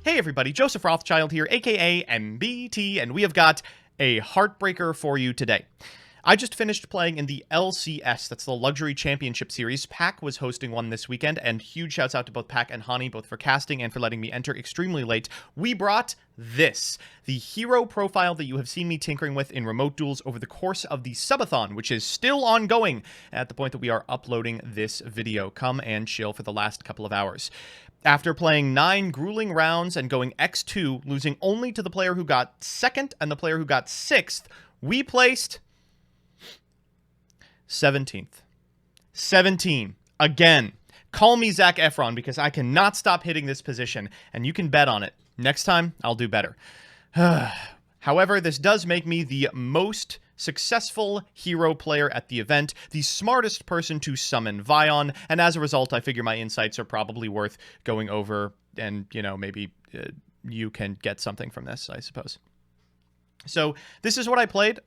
Hey everybody, Joseph Rothschild here, aka MBT, and we have got a heartbreaker for you today. I just finished playing in the LCS, that's the Luxury Championship Series. PAK was hosting one this weekend, and huge shouts out to both PAK and Hani, both for casting and for letting me enter extremely late. We brought this, the hero profile that you have seen me tinkering with in remote duels over the course of the subathon, which is still ongoing at the point that we are uploading this video. Come and chill for the last couple of hours. After playing 9 grueling rounds and going X2, losing only to the player who got 2nd and the player who got 6th, we placed 17th. 17. Again. Call me Zac Efron because I cannot stop hitting this position, and you can bet on it. Next time, I'll do better. However, this does make me the most successful hero player at the event, the smartest person to summon Vion, and as a result, I figure my insights are probably worth going over, and, you know, maybe you can get something from this, I suppose. So this is what I played.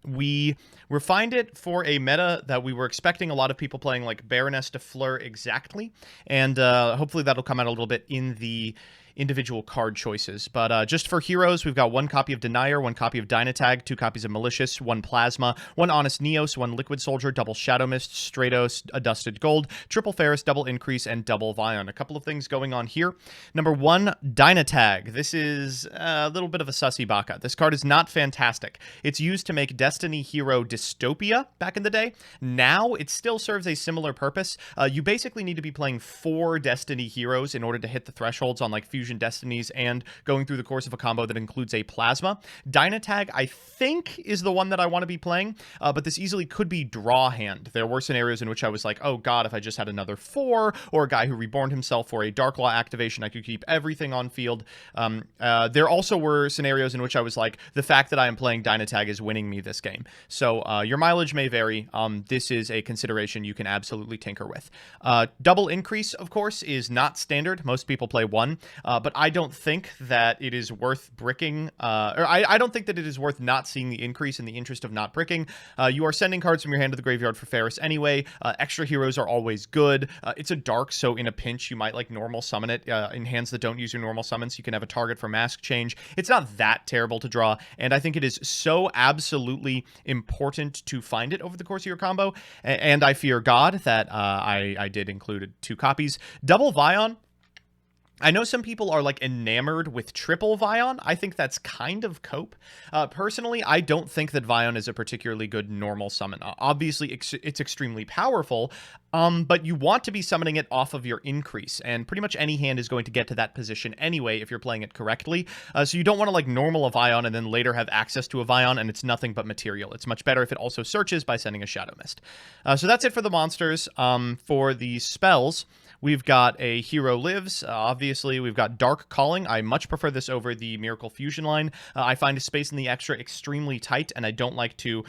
We refined it for a meta that we were expecting a lot of people playing, like Baroness de Fleur exactly, and hopefully that'll come out a little bit in the individual card choices. But just for heroes, we've got 1 copy of Denier, 1 copy of Dynatag, 2 copies of Malicious, 1 Plasma, 1 Honest Neos, 1 Liquid Soldier, double Shadow Mist, Stratos, a Dusted Gold, triple Ferris, double Increase, and double Vion. A couple of things going on here. Number 1, Dynatag. This is a little bit of a sussy baka. This card is not fantastic. It's used to make Destiny hero Dystopia back in the day. Now, it still serves a similar purpose. You basically need to be playing 4 Destiny heroes in order to hit the thresholds on, like, Fusion Destinies and going through the course of a combo that includes a Plasma. Dynatag, I think, is the one that I want to be playing, but this easily could be Draw Hand. There were scenarios in which I was like, oh god, if I just had another 4, or a guy who reborned himself for a Dark Law activation, I could keep everything on field. There also were scenarios in which I was like, the fact that I am playing Dynatag is winning me this game. So your mileage may vary. This is a consideration you can absolutely tinker with. Double Increase, of course, is not standard. Most people play 1, but I don't think that it is worth bricking, I don't think that it is worth not seeing the increase in the interest of not bricking. You are sending cards from your hand to the graveyard for Ferris anyway. Extra heroes are always good. It's a dark, so in a pinch, you might like normal summon it in hands that don't use your normal summons. You can have a target for Mask Change. It's not that terrible to draw, and I think it is so absolutely important to find it over the course of your combo, and I fear God that I did include 2 copies. Double Vion. I know some people are, like, enamored with triple Vion. I think that's kind of cope. Personally, I don't think that Vion is a particularly good normal summon. Obviously, it's extremely powerful, but you want to be summoning it off of your increase, and pretty much any hand is going to get to that position anyway if you're playing it correctly. So you don't want to, like, normal a Vion and then later have access to a Vion, and it's nothing but material. It's much better if it also searches by sending a Shadow Mist. So that's it for the monsters. For the spells, we've got a Hero Lives. Obviously, we've got Dark Calling. I much prefer this over the Miracle Fusion line. I find a space in the extra extremely tight, and I don't like to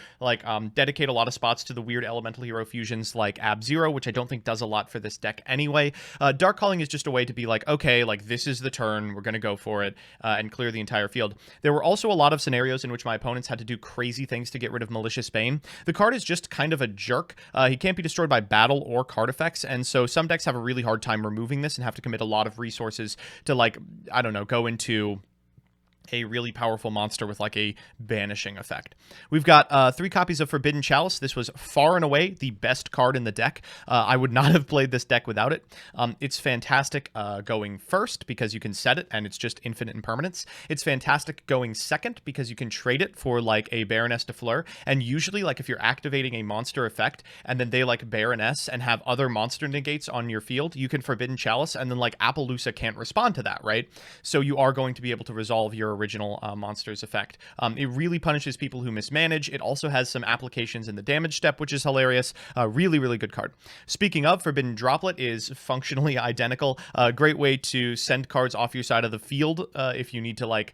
dedicate a lot of spots to the weird elemental hero fusions like Ab-Zero, which I don't think does a lot for this deck anyway. Dark Calling is just a way to be like, okay, like, this is the turn, we're going to go for it, and clear the entire field. There were also a lot of scenarios in which my opponents had to do crazy things to get rid of Malicious Bane. The card is just kind of a jerk. He can't be destroyed by battle or card effects, and so some decks have a really hard time removing this and have to commit a lot of resources to, like, I don't know, go into a really powerful monster with, like, a banishing effect. We've got 3 copies of Forbidden Chalice. This was far and away the best card in the deck. I would not have played this deck without it. It's fantastic going first because you can set it and it's just infinite impermanence. It's fantastic going second because you can trade it for, like, a Baroness de Fleur, and usually, like, if you're activating a monster effect and then they, like, Baroness and have other monster negates on your field, you can Forbidden Chalice, and then, like, Appaloosa can't respond to that, right? So you are going to be able to resolve your original monster's effect. It really punishes people who mismanage. It also has some applications in the damage step, which is hilarious. Really, really good card. Speaking of, Forbidden Droplet is functionally identical. A great way to send cards off your side of the field if you need to, like,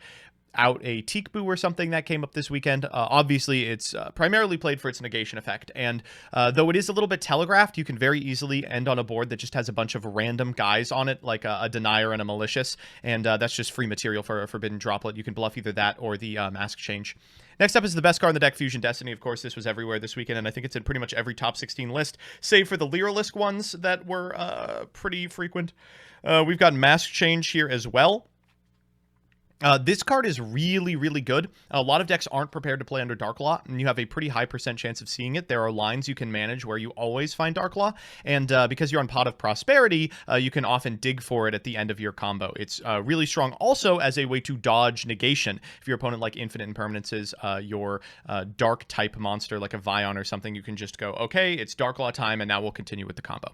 out a Teekboo or something that came up this weekend. Obviously, it's primarily played for its negation effect, and though it is a little bit telegraphed, you can very easily end on a board that just has a bunch of random guys on it, like a Denier and a Malicious, and that's just free material for a Forbidden Droplet. You can bluff either that or the Mask Change. Next up is the best card in the deck, Fusion Destiny. Of course, this was everywhere this weekend, and I think it's in pretty much every top 16 list, save for the Lyralisk ones that were pretty frequent. We've got Mask Change here as well. This card is really, really good. A lot of decks aren't prepared to play under Dark Law, and you have a pretty high % chance of seeing it. There are lines you can manage where you always find Dark Law, and because you're on Pot of Prosperity, you can often dig for it at the end of your combo. It's really strong also as a way to dodge negation. If your opponent like Infinite Impermanences your Dark type monster like a Vion or something, you can just go, okay, it's Dark Law time, and now we'll continue with the combo.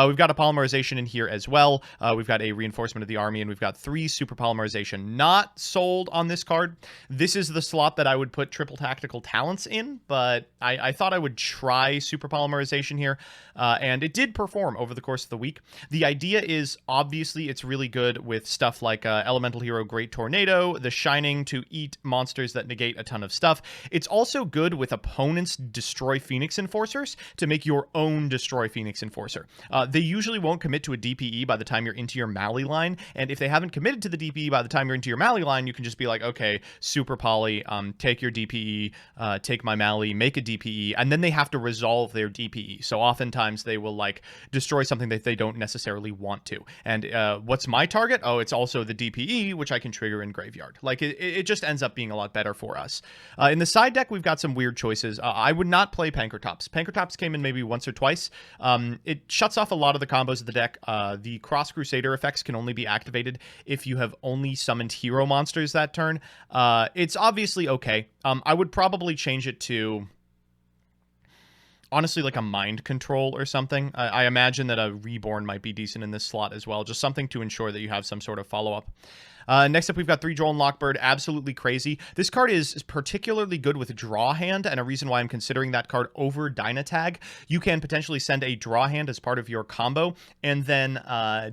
We've got a Polymerization in here as well. We've got a Reinforcement of the Army, and we've got 3 Super Polymerization. Not sold on this card. This is the slot that I would put triple tactical talents in, but I thought I would try Super Polymerization here, and it did perform over the course of the week. The idea is, obviously, it's really good with stuff like Elemental Hero Great Tornado, the Shining to eat monsters that negate a ton of stuff. It's also good with opponents' Destroy Phoenix Enforcers to make your own Destroy Phoenix Enforcer. They usually won't commit to a DPE by the time you're into your Mally line, and if they haven't committed to the DPE by the time you're into your Mally line, you can just be like, okay, Super Poly, take your DPE, take my Mally, make a DPE, and then they have to resolve their DPE. So oftentimes they will like destroy something that they don't necessarily want to. And what's my target? Oh, it's also the DPE, which I can trigger in Graveyard. Like it just ends up being a lot better for us. In the side deck, we've got some weird choices. I would not play Pankratops. Pankratops came in maybe once or twice. It shuts off a lot of the combos of the deck. The Cross Crusader effects can only be activated if you have only summoned hero monsters that turn. It's obviously okay. I would probably change it to, honestly, like a Mind Control or something. I imagine that a Reborn might be decent in this slot as well. Just something to ensure that you have some sort of follow-up. Next up, we've got 3 Droll and Lockbird. Absolutely crazy. This card is particularly good with Draw Hand, and a reason why I'm considering that card over Dynatag. You can potentially send a Draw Hand as part of your combo, and then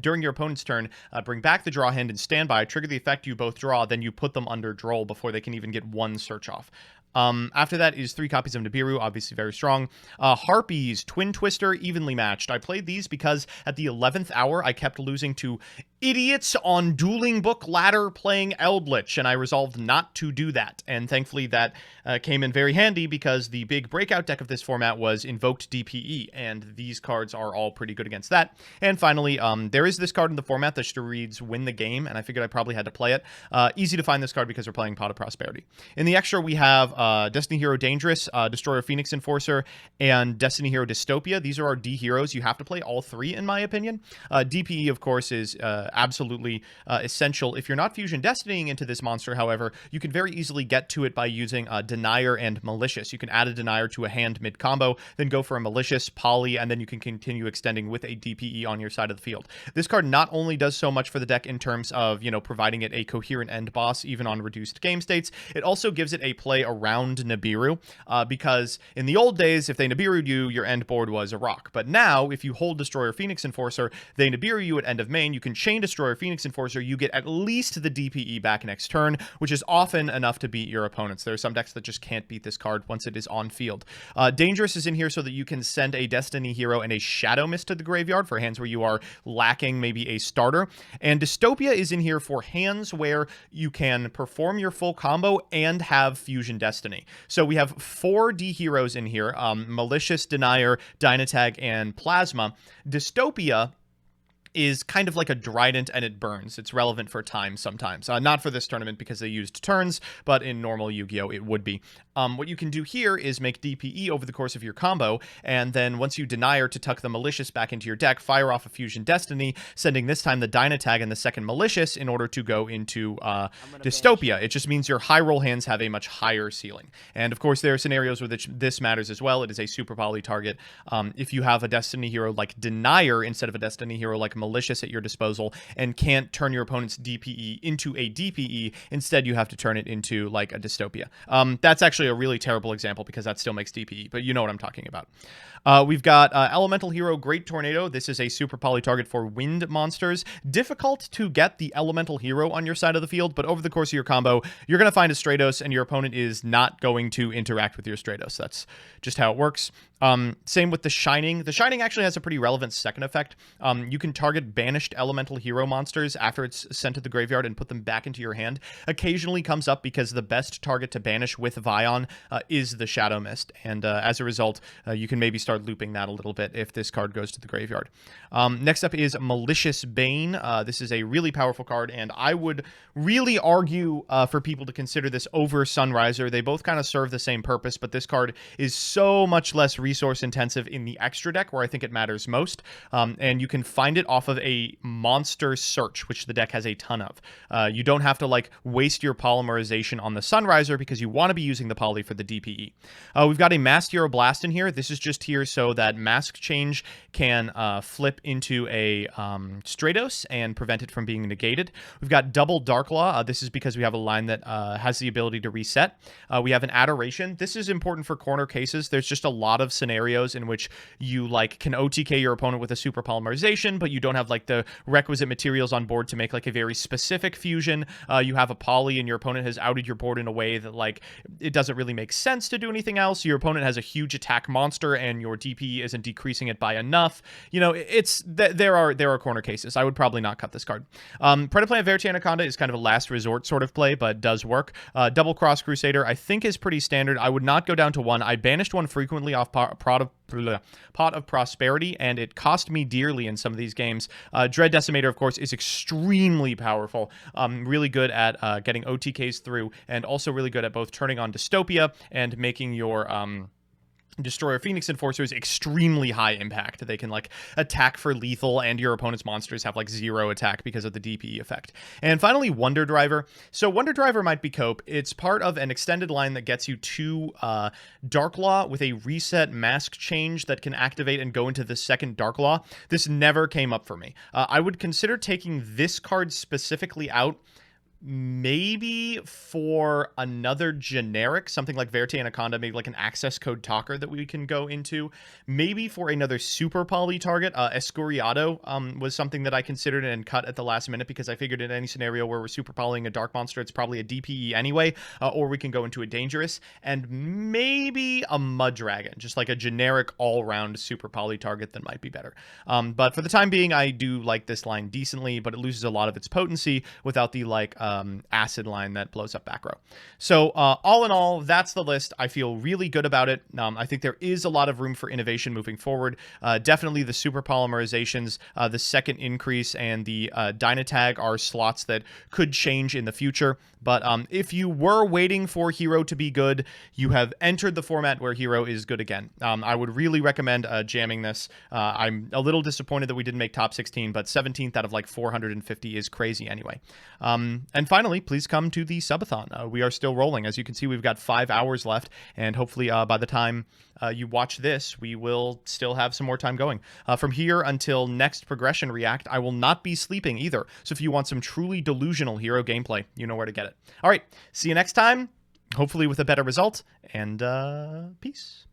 during your opponent's turn, bring back the Draw Hand and standby, trigger the effect, you both draw, then you put them under Droll before they can even get 1 search off. After that is 3 copies of Nibiru, obviously very strong. Harpies, Twin Twister, evenly matched. I played these because at the 11th hour, I kept losing to idiots on Dueling Book Ladder playing Eldritch, and I resolved not to do that. And thankfully that came in very handy because the big breakout deck of this format was Invoked DPE, and these cards are all pretty good against that. And finally, there is this card in the format that just reads Win the Game, and I figured I probably had to play it. Easy to find this card because we're playing Pot of Prosperity. In the extra, we have Destiny Hero Dangerous, Destroyer Phoenix Enforcer, and Destiny Hero Dystopia. These are our D heroes. You have to play all 3, in my opinion. DPE, of course, is absolutely essential. If you're not Fusion Destinying into this monster, however, you can very easily get to it by using Denier and Malicious. You can add a Denier to a hand mid-combo, then go for a Malicious, Poly, and then you can continue extending with a DPE on your side of the field. This card not only does so much for the deck in terms of, you know, providing it a coherent end boss, even on reduced game states, it also gives it a play around Nibiru, because in the old days, if they Nibiru'd you, your end board was a rock. But now, if you hold Destroyer Phoenix Enforcer, they Nibiru you at end of main, you can chain Destroyer Phoenix Enforcer, you get at least the DPE back next turn, which is often enough to beat your opponents. There are some decks that just can't beat this card once it is on field. Dangerous is in here so that you can send a Destiny Hero and a Shadow Mist to the graveyard for hands where you are lacking maybe a starter. And Dystopia is in here for hands where you can perform your full combo and have Fusion Destiny. So we have 4 D heroes in here, Malicious, Denier, Dynatag, and Plasma. Dystopia is kind of like a Trident, and it burns. It's relevant for time sometimes. Not for this tournament because they used turns, but in normal Yu-Gi-Oh! It would be. What you can do here is make DPE over the course of your combo, and then once you Denier to tuck the Malicious back into your deck, fire off a Fusion Destiny, sending this time the Dynatag and the second Malicious in order to go into Dystopia. It just means your high roll hands have a much higher ceiling. And of course, there are scenarios where this matters as well. It is a super poly target. If you have a Destiny hero like Denier instead of a Destiny hero like Malicious at your disposal and can't turn your opponent's DPE into a DPE, instead you have to turn it into like a Dystopia. That's actually a really terrible example because that still makes DPE, but you know what I'm talking about. We've got Elemental Hero Great Tornado. This is a super poly target for wind monsters. Difficult to get the Elemental Hero on your side of the field, but over the course of your combo, you're going to find a Stratos, and your opponent is not going to interact with your Stratos. That's just how it works. Same with the Shining. The Shining actually has a pretty relevant second effect. You can target target banished elemental hero monsters after it's sent to the graveyard and put them back into your hand occasionally comes up because the best target to banish with Vion is the Shadow Mist, and as a result, you can maybe start looping that a little bit if this card goes to the graveyard. Next up is Malicious Bane. This is a really powerful card, and I would really argue for people to consider this over Sunriser. They both kind of serve the same purpose, but this card is so much less resource intensive in the extra deck, where I think it matters most, and you can find it off of a monster search, which the deck has a ton of. You don't have to like waste your polymerization on the Sunriser because you want to be using the poly for the DPE. We've got a Masked Hero Blast in here. This is just here so that Mask Change can flip into a Stratos and prevent it from being negated. We've got double Darklaw. This is because we have a line that has the ability to reset. We have an Adoration. This is important for corner cases. There's just a lot of scenarios in which you like can OTK your opponent with a super polymerization, but you don't have like the requisite materials on board to make like a very specific fusion. You have a poly and your opponent has outed your board in a way that like it doesn't really make sense to do anything else. Your opponent has a huge attack monster and your DP isn't decreasing it by enough. You know, there are corner cases. I would probably not cut this card. Predaplant Verite Anaconda is kind of a last resort sort of play, but does work. Double Cross Crusader I think is pretty standard. I would not go down to one. I banished one frequently off Pot of Prosperity, and it cost me dearly in some of these games. Dread Decimator, of course, is extremely powerful. Really good at getting OTKs through, and also really good at both turning on Dystopia and making your Destroyer Phoenix Enforcers extremely high impact. They can like attack for lethal, and your opponent's monsters have like 0 attack because of the DPE effect. And finally, Wonder Driver. So Wonder Driver might be cope. It's part of an extended line that gets you 2 Darklaw with a reset Mask Change that can activate and go into the second Darklaw. This never came up for me. I would consider taking this card specifically out, maybe for another generic, something like Verite Anaconda, maybe like an access code talker that we can go into. Maybe for another super poly target, Escuriado was something that I considered and cut at the last minute because I figured in any scenario where we're super polying a dark monster, it's probably a DPE anyway, or we can go into a dangerous, and maybe a Mud Dragon, just like a generic all-round super poly target that might be better. But for the time being, I do like this line decently, but it loses a lot of its potency without the like acid line that blows up back row. So all in all, that's the list. I feel really good about it. I think there is a lot of room for innovation moving forward. Definitely the super polymerizations, the second increase, and the Dynatag are slots that could change in the future. But if you were waiting for Hero to be good, you have entered the format where Hero is good again. I would really recommend jamming this. I'm a little disappointed that we didn't make top 16, but 17th out of like 450 is crazy anyway. And finally, please come to the subathon. We are still rolling. As you can see, we've got 5 hours left, and hopefully by the time you watch this, we will still have some more time going. From here until next Progression React, I will not be sleeping either. So if you want some truly delusional Hero gameplay, you know where to get it. All right, see you next time, hopefully with a better result, and peace.